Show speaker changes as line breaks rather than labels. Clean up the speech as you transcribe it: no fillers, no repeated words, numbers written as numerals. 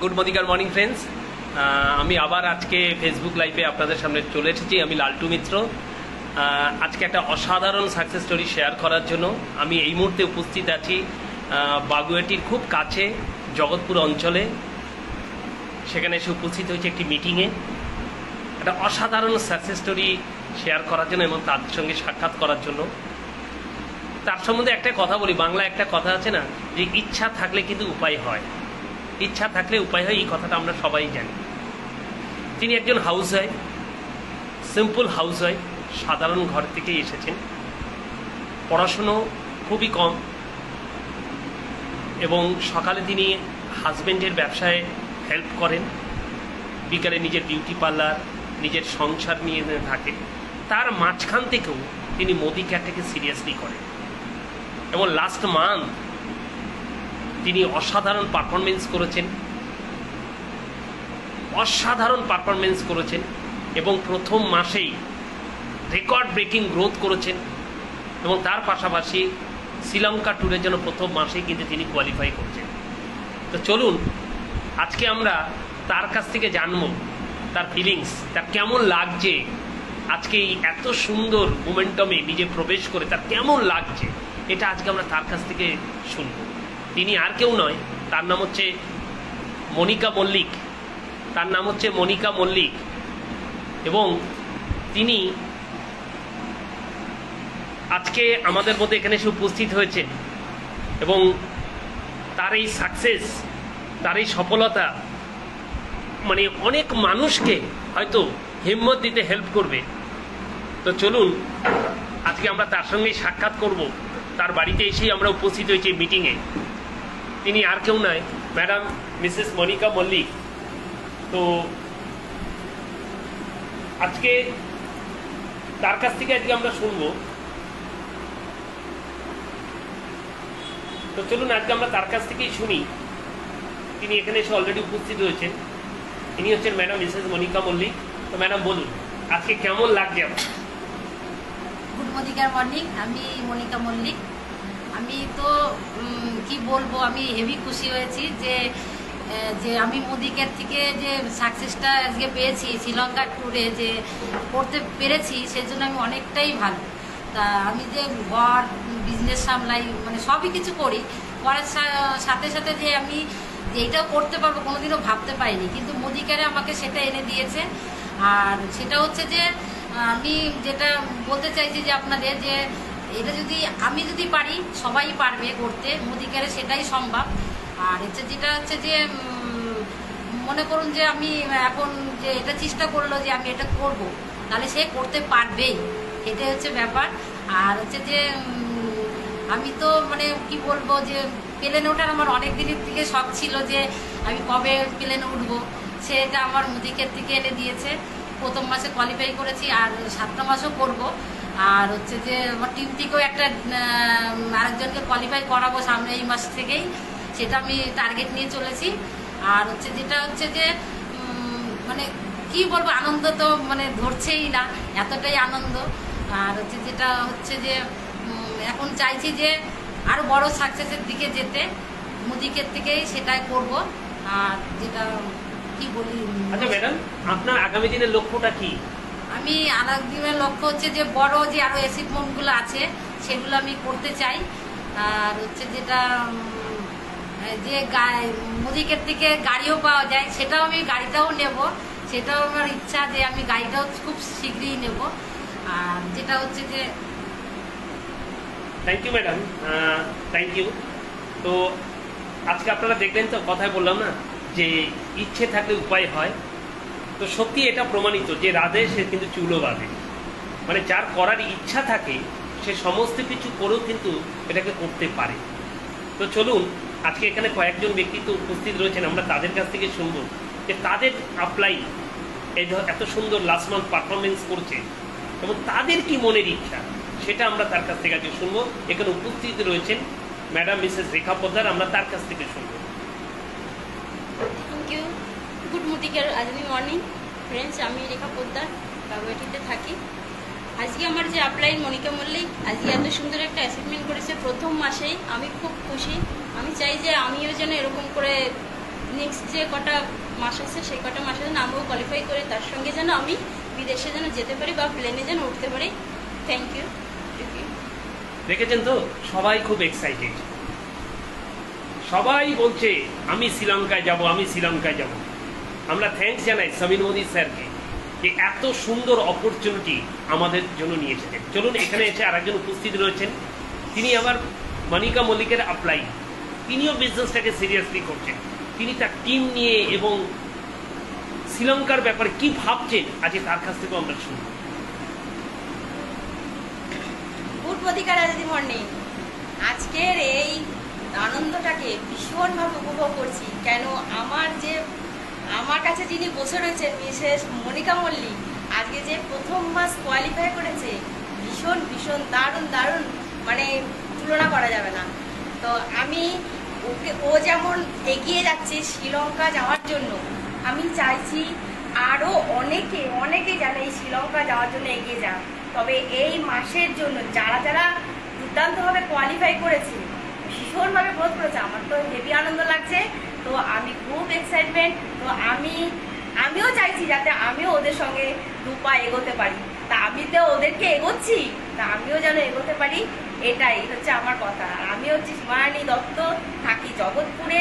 Good morning friends. আমি আবার আজকে ফেসবুক লাইভে আপনাদের সামনে চলে এসেছি। আমি লালটু মিত্র। আজকে একটা অসাধারণ সাকসেস স্টোরি শেয়ার করার জন্য আমি এই মুহূর্তে উপস্থিত আছি বাগুইআটির খুব কাছে জগৎপুর অঞ্চলে। সেখানে এসে উপস্থিত হয়েছে একটি মিটিংয়ে, একটা অসাধারণ সাকসেস স্টোরি শেয়ার করার জন্য এবং তাদের সঙ্গে সাক্ষাৎ করার জন্য। তার সম্বন্ধে একটা কথা বলি, বাংলা একটা কথা আছে না, যে ইচ্ছা থাকলে কিন্তু উপায় হয়। ইচ্ছা থাকলে উপায় হয়, এই কথাটা আমরা সবাই জানি। তিনি একজন house wife, simple house wife, সাধারণ ঘর থেকেই এসেছেন। পড়াশুনো খুবই কম এবং সকালে তিনি হাজব্যান্ডের ব্যবসায় হেল্প করেন, বিকালে নিজের বিউটি পার্লার, নিজের সংসার নিয়ে থাকেন। তার মাঝখান থেকেও তিনি মোদি ক্যাটটাকে সিরিয়াসলি করেন এবং লাস্ট মান্থ তিনি অসাধারণ পারফরমেন্স করেছেন এবং প্রথম মাসেই রেকর্ড ব্রেকিং গ্রোথ করেছেন এবং তার পাশাপাশি শ্রীলঙ্কা ট্যুরের জন্য প্রথম মাসেই কিন্তু তিনি কোয়ালিফাই করছেন। তো চলুন আজকে আমরা তার কাছ থেকে জানবো তার ফিলিংস, তার কেমন লাগছে আজকে এই এত সুন্দর মোমেন্টামে নিজে প্রবেশ করে, তার কেমন লাগছে এটা আজকে আমরা তার কাছ থেকে শুনবো। তিনি আর কেউ নয়, তার নাম হচ্ছে মনিকা মল্লিক। এবং তিনি আজকে আমাদের মধ্যে এখানে এসে উপস্থিত হয়েছে এবং তার এই সাকসেস, তার এই সফলতা মানে অনেক মানুষকে হয়তো হিম্মত দিতে হেল্প করবে। তো চলুন আজকে আমরা তার সঙ্গেই সাক্ষাৎ করব। তার বাড়িতে এসেই আমরা উপস্থিত হয়েছি মিটিংয়ে। তিনি আর কেউ নয়, ম্যাডাম মিসেস মনিকা মল্লিক। তো আজকে তার কাছ থেকে আজকে আমরা শুনবো। তো চলুন আজকে আমরা তার কাছ থেকেই শুনি। তিনি এখানে এসে অলরেডি উপস্থিত হয়েছেন। ইনি হচ্ছেন ম্যাডাম মিসেস মনিকা মল্লিক। তো ম্যাডাম বলুন আজকে কেমন লাগছে আপনার?
গুড মর্নিং, আমি মনিকা মল্লিক। আমি তো কি বলবো, আমি হেভি খুশি হয়েছি যে আমি মোদিকের থেকে যে সাকসেসটা আজকে পেয়েছি, শ্রীলঙ্কা ট্যুরে যে করতে পেরেছি, সেজন্য আমি অনেকটাই ভালো। তা আমি যে ঘর বিজনেস সামলাই, মানে সবই কিছু করি, করার সাথে সাথে যে আমি এইটাও করতে পারবো কোনোদিনও ভাবতে পারিনি, কিন্তু মোদিকারে আমাকে সেটা এনে দিয়েছে। আর সেটা হচ্ছে যে আমি যেটা বলতে চাইছি যে আপনাদের, যে এটা আমি যদি পারি, সবাই পারবে করতে, মোদিকারে সেটাই সম্ভব। আর যেটা হচ্ছে যে মনে করুন যে আমি এখন যে এটা চেষ্টা করলো যে আমি এটা করব, তাহলে সে করতে পারবেই, এটাই হচ্ছে ব্যাপার। আর হচ্ছে যে আমি তো মানে কি বলবো, যে প্লেনে ওঠার আমার অনেক দিনের থেকে শখ ছিল যে আমি কবে প্লেনে উঠবো, সেটা আমার মুদিকের থেকে এনে দিয়েছে। প্রথম মাসে কোয়ালিফাই করেছি, আর 7টা মাসও করব। আর হচ্ছে যে আমার টিম থেকেও একটা আরেকজনকে কোয়ালিফাই করাবো সামনে এই মাস থেকেই, সেটা আমি টার্গেট নিয়ে চলেছি। আর হচ্ছে যেটা হচ্ছে যে মানে কি বলবো, আনন্দ তো মানে ধরছেই না, এতটাই আনন্দ। আর হচ্ছে যেটা হচ্ছে যে এখন চাইছি যে আরো বড় সাকসেসের দিকে যেতে, মুদিকের থেকেই সেটাই করব। আর যেটা কি বলি,
আচ্ছা ম্যাডাম, আপনার আগামী দিনের লক্ষ্যটা কি?
আমি আগামী দিনের লক্ষ্য হচ্ছে যে বড় যে আরো অ্যাচিভমেন্টগুলো আছে সেগুলো আমি করতে চাই। আর হচ্ছে যেটা যে মুদিকের থেকে গাড়িও পাওয়া যায়, সেটাও আমি গাড়িটাও নেব, সেটাও আমার ইচ্ছা যে আমি গাড়িটাও খুব শীঘ্রই নেব। আর যেটা হচ্ছে যে
thank you madam, thank you. তো আজকে আপনারা দেখলেন তো, কথায় বললাম না যে ইচ্ছে থাকলে উপায় হয়। তো সত্যি এটা প্রমাণিত যে রাধে সে কিন্তু চুলও বাঁধে, মানে যার করার ইচ্ছা থাকে সে সমস্ত কিছু করেও কিন্তু এটাকে করতে পারে। তো চলুন আজকে এখানে কয়েকজন ব্যক্তিত্ব উপস্থিত রয়েছেন, আমরা তাদের কাছ থেকে শুনবো যে তাদের আপ্লাই এই এত সুন্দর লাস্ট মান্থ পারফরমেন্স করছে এবং তাদের কি মনের ইচ্ছা, সেটা আমরা তার কাছ থেকে আজকে শুনবো। এখানে উপস্থিত রয়েছেন ম্যাডাম মিসেস রেখা পোদ্দার, আমরা তার কাছ থেকে শুনবো।
Thank you. Good morning friends, আমি রেখা পোদ্দার, বাগুইআটিতে থাকি। আজকে আমার যে আপলাইন মনিকা মল্লিক আজকে এত সুন্দর একটা অ্যাচিভমেন্ট করেছে প্রথম মাসেই, আমি খুব খুশি। আমি চাই যে আমিও যেন এরকম করে নেক্সট যে কটা মাস আছে সেই কটা মাসে যেন আমিও কোয়ালিফাই করে তার সঙ্গে যেন আমি বিদেশে যেন যেতে পারি বা প্লেনে যেন উঠতে পারি। Thank you.
দেখেছেন তো, সবাই খুব এক্সাইটেড, সবাই বলছে আমি শ্রীলঙ্কায় যাব, আমি শ্রীলঙ্কায় যাব। আমরা থ্যাঙ্কস জানাই সমীর মোদী স্যারকে যে এত সুন্দর অপরচুনিটি আমাদের জন্য নিয়ে এসেছেন। চলুন, এখানে এসে আরেকজন উপস্থিত রয়েছেন, তিনি আবার মনিকা মল্লিকের আপলাই, তিনিও বিজনেসটাকে সিরিয়াসলি করছেন। তিনি তার টিম নিয়ে এবং শ্রীলঙ্কার ব্যাপারে কি ভাবছেন আজকে তার কাছ থেকেও আমরা শুনব।
গুড মদিকা রাজনী মর্নিং। আজকের এই আনন্দটাকে ভীষণভাবে উপভোগ করছি। কেন আমার কাছে যিনি বসে রয়েছেন মিসেস মনিকা মল্লিক, আজকে যে প্রথম মাস কোয়ালিফাই করেছে, ভীষণ ভীষণ দারুণ দারুণ, মানে তুলনা করা যাবে না। তো আমি ও যেমন এগিয়ে যাচ্ছে শ্রীলঙ্কা যাওয়ার জন্য, আমি চাইছি আরও অনেকে যেন এই শ্রীলঙ্কা যাওয়ার জন্য এগিয়ে যান। তবে এই মাসের জন্য যারা যারা দুর্দান্তভাবে কোয়ালিফাই করেছে, ভীষণভাবে গ্রোথ করেছে, আমার তো হেভি আনন্দ লাগছে। তো আমি খুব এক্সাইটমেন্ট। তো আমিও চাইছি যাতে আমিও ওদের সঙ্গে দুপা এগোতে পারি। তা আমি তো ওদেরকে এগোচ্ছি, তা আমিও যেন এগোতে পারি, এটাই হচ্ছে আমার কথা। আর আমি হচ্ছে সীমারানী দত্ত, থাকি জগৎপুরে।